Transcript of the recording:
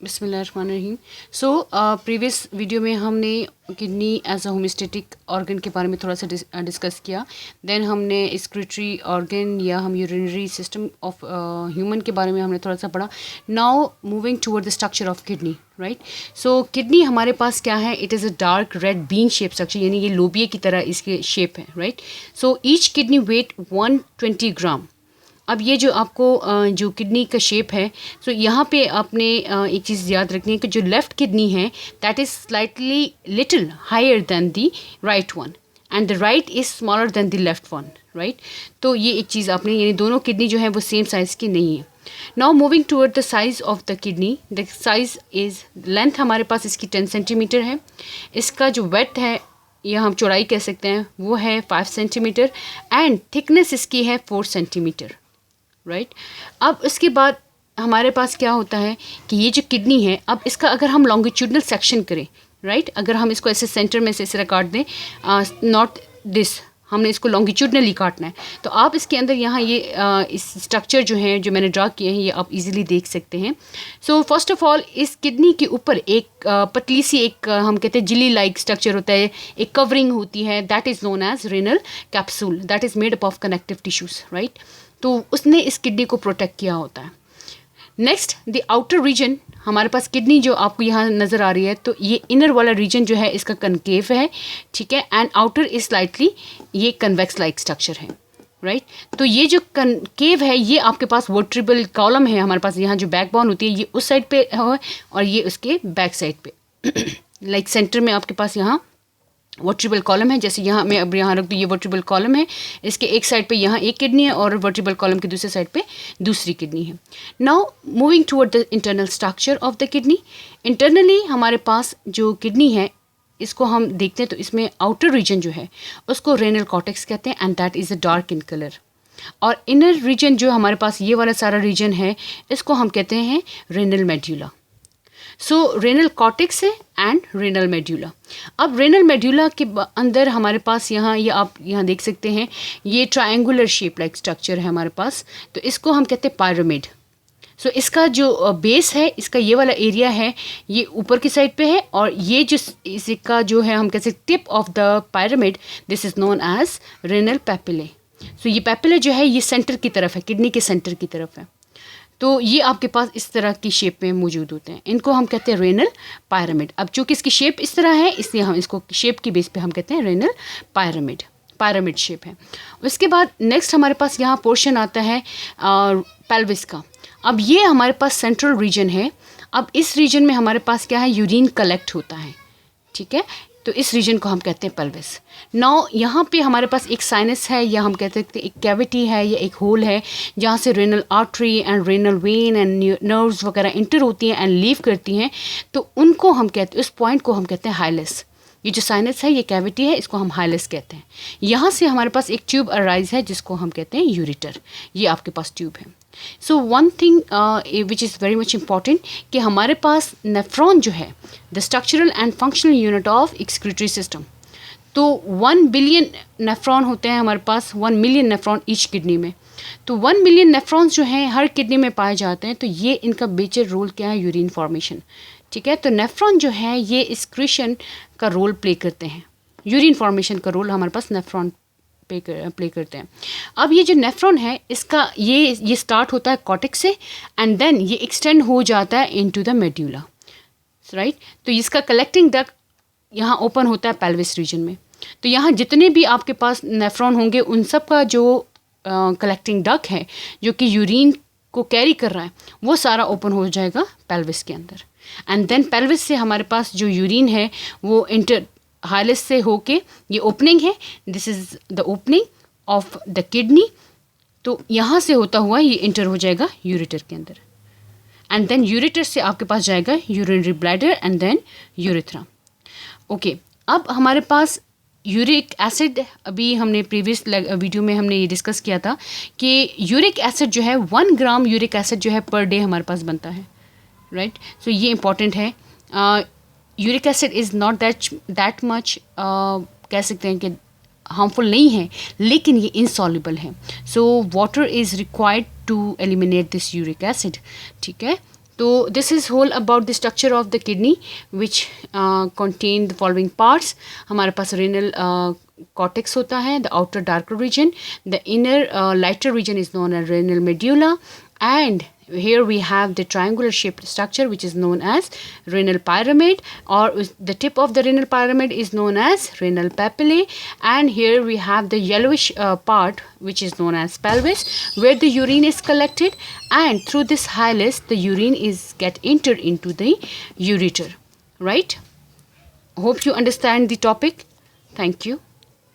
बिस्मिल्लाहिर्रहमानिर्रहीम। So previous video में हमने kidney as a homeostatic organ के बारे में थोड़ा सा डिस्कस किया। देन हमने एक्सक्रीटरी ऑर्गन या हम यूरिनरी सिस्टम ऑफ ह्यूमन के बारे में हमने थोड़ा सा पढ़ा। Now moving toward the structure of kidney, right. So kidney हमारे पास क्या है, it is a dark red bean shape structure, यानी ये लोबिया की तरह इसके शेप है, right. So each kidney weight 120 gram. अब ये जो आपको जो किडनी का शेप है, सो यहाँ पे आपने एक चीज़ याद रखनी है कि जो लेफ़्ट किडनी है that is slightly little higher than the right one and the right is smaller than the left one, right. तो ये एक चीज़ आपने, यानी दोनों किडनी जो है वो सेम साइज़ की नहीं है। Now moving toward the size of the kidney, the size is, length हमारे पास इसकी 10 सेंटीमीटर है। इसका जो वेथ है या हम चौड़ाई कह सकते हैं वो है 5 सेंटीमीटर एंड थिकनेस इसकी है 4 सेंटीमीटर, राइट। अब इसके बाद हमारे पास क्या होता है कि ये जो किडनी है, अब इसका अगर हम लॉन्गिट्यूडनल सेक्शन करें, राइट, अगर हम इसको ऐसे सेंटर में से ऐसे काट दें, नॉट दिस, हमने इसको लॉन्गिट्यूडनली काटना है, तो आप इसके अंदर यहाँ ये इस स्ट्रक्चर जो है जो मैंने ड्रा किए हैं ये आप इजीली देख सकते हैं। सो फर्स्ट ऑफ ऑल इस किडनी के ऊपर एक पतली सी एक हम कहते हैं जिली लाइक स्ट्रक्चर होता है, एक कवरिंग होती है, that is known as renal capsule, that is made up of connective tissues, right. तो उसने इस किडनी को प्रोटेक्ट किया होता है। नेक्स्ट द आउटर रीजन, हमारे पास किडनी जो आपको यहाँ नज़र आ रही है, तो ये इनर वाला रीजन जो है इसका कनकेव है, ठीक है, एंड आउटर इज स्लाइटली ये कन्वेक्स लाइक स्ट्रक्चर है, राइट। तो ये जो कनकेव है ये आपके पास वर्टेब्रल कॉलम है, हमारे पास यहाँ जो बैकबोन होती है ये उस साइड पे है और ये उसके बैक साइड पे लाइक सेंटर में आपके पास यहाँ वर्टेब्रल कॉलम है। जैसे यहाँ मैं अब यहाँ रख दूँ, ये वर्टेब्रल कॉलम है, इसके एक साइड पे यहाँ एक किडनी है और वर्टेब्रल कॉलम के दूसरे साइड पे दूसरी किडनी है। Now moving toward the internal structure of the kidney, internally हमारे पास जो किडनी है इसको हम देखते हैं तो इसमें आउटर रीजन जो है उसको रेनल कॉर्टेक्स कहते हैं and that is a dark in colour, और इनर रीजन जो हमारे पास ये वाला सारा रीजन है इसको हम कहते हैं रेनल मेड्यूला। सो रेनल कॉर्टेक्स है एंड रेनल मेड्यूला। अब रेनल मेड्यूला के अंदर हमारे पास यहाँ ये आप यहाँ देख सकते हैं ये ट्रायंगुलर शेप लाइक स्ट्रक्चर है हमारे पास, तो इसको हम कहते हैं पायरामिड। सो इसका जो बेस है, इसका ये वाला एरिया है ये ऊपर की साइड पे है, और ये जो इसका जो है हम कह सकते tip of the pyramid, this is known as renal papillae. सो ये पैपिले जो है ये सेंटर की तरफ है, किडनी के सेंटर की तरफ है, तो ये आपके पास इस तरह की शेप में मौजूद होते हैं, इनको हम कहते हैं रेनल पायरामिड। अब चूँकि इसकी शेप इस तरह है इसलिए हम इसको शेप की बेस पे हम कहते हैं रेनल पायरामिड, पायरामिड शेप है। उसके बाद नेक्स्ट हमारे पास यहाँ पोर्शन आता है पेल्विस का। अब ये हमारे पास सेंट्रल रीजन है। अब इस रीजन में हमारे पास क्या है, यूरिन कलेक्ट होता है, ठीक है, तो इस रीजन को हम कहते हैं पेल्विस। नाउ यहाँ पे हमारे पास एक साइनस है या हम कहते हैं एक कैविटी है या एक होल है जहाँ से renal artery and renal vein and nerves वगैरह इंटर होती हैं एंड लीव करती हैं, तो उनको हम कहते हैं, उस पॉइंट को हम कहते हैं हाइलस। ये जो साइनस है ये कैविटी है, इसको हम हाइलस कहते हैं। यहाँ से हमारे पास एक ट्यूब अराइज है जिसको हम कहते हैं यूरिटर, ये आपके पास ट्यूब है। So one thing which is very much important कि हमारे पास नेफ्रॉन जो है the structural and functional unit of excretory system, तो 1 बिलियन नेफ्रॉन होते हैं हमारे पास, 1 मिलियन नेफ्रॉन ईच किडनी में। तो 1 मिलियन नेफ्रॉन्स जो हैं हर किडनी में पाए जाते हैं, तो ये इनका मेजर रोल क्या है, यूरिन फॉर्मेशन, ठीक है। तो नेफ्रॉन जो है ये एक्सक्रीशन का रोल प्ले करते हैं, यूरिन फॉर्मेशन का रोल हमारे पास नेफ्रॉन प्ले करते हैं। अब ये जो नेफ्रॉन है इसका ये स्टार्ट होता है कॉर्टेक्स से एंड देन ये एक्सटेंड हो जाता है इनटू द मेड्यूला, राइट। तो इसका कलेक्टिंग डक्ट यहाँ ओपन होता है पेल्विस रीजन में। तो यहाँ जितने भी आपके पास नेफ्रॉन होंगे उन सब का जो कलेक्टिंग डक्ट है जो कि यूरिन को कैरी कर रहा है वो सारा ओपन हो जाएगा पेल्विस के अंदर, एंड देन पेल्विस से हमारे पास जो यूरिन है वो इंटर हाइलस से होके ये ओपनिंग है, this is the opening of the kidney, तो यहाँ से होता हुआ ये इंटर हो जाएगा यूरेटर के अंदर, एंड देन यूरेटर से आपके पास जाएगा urinary bladder and then urethra. Okay, अब हमारे पास यूरिक एसिड, अभी हमने प्रीवियस वीडियो में हमने ये डिस्कस किया था कि यूरिक एसिड जो है 1 ग्राम यूरिक एसिड जो है पर डे हमारे पास बनता है, राइट। सो ये इंपॉर्टेंट है। Uric acid is not that much कह सकते हैं कि हार्मफुल नहीं है, लेकिन ये इनसॉल्युबल है। So water is required to eliminate this uric acid, ठीक है। तो this is whole about the structure of the kidney which contain the following parts. हमारे पास रेनल cortex होता है, the outer darker region, the inner lighter region is known as renal medulla, and here we have the triangular shaped structure which is known as renal pyramid, or the tip of the renal pyramid is known as renal papillae, and here we have the yellowish part which is known as pelvis, where the urine is collected, and through this hilus the urine is get entered into the ureter. Right? Hope you understand the topic. Thank you.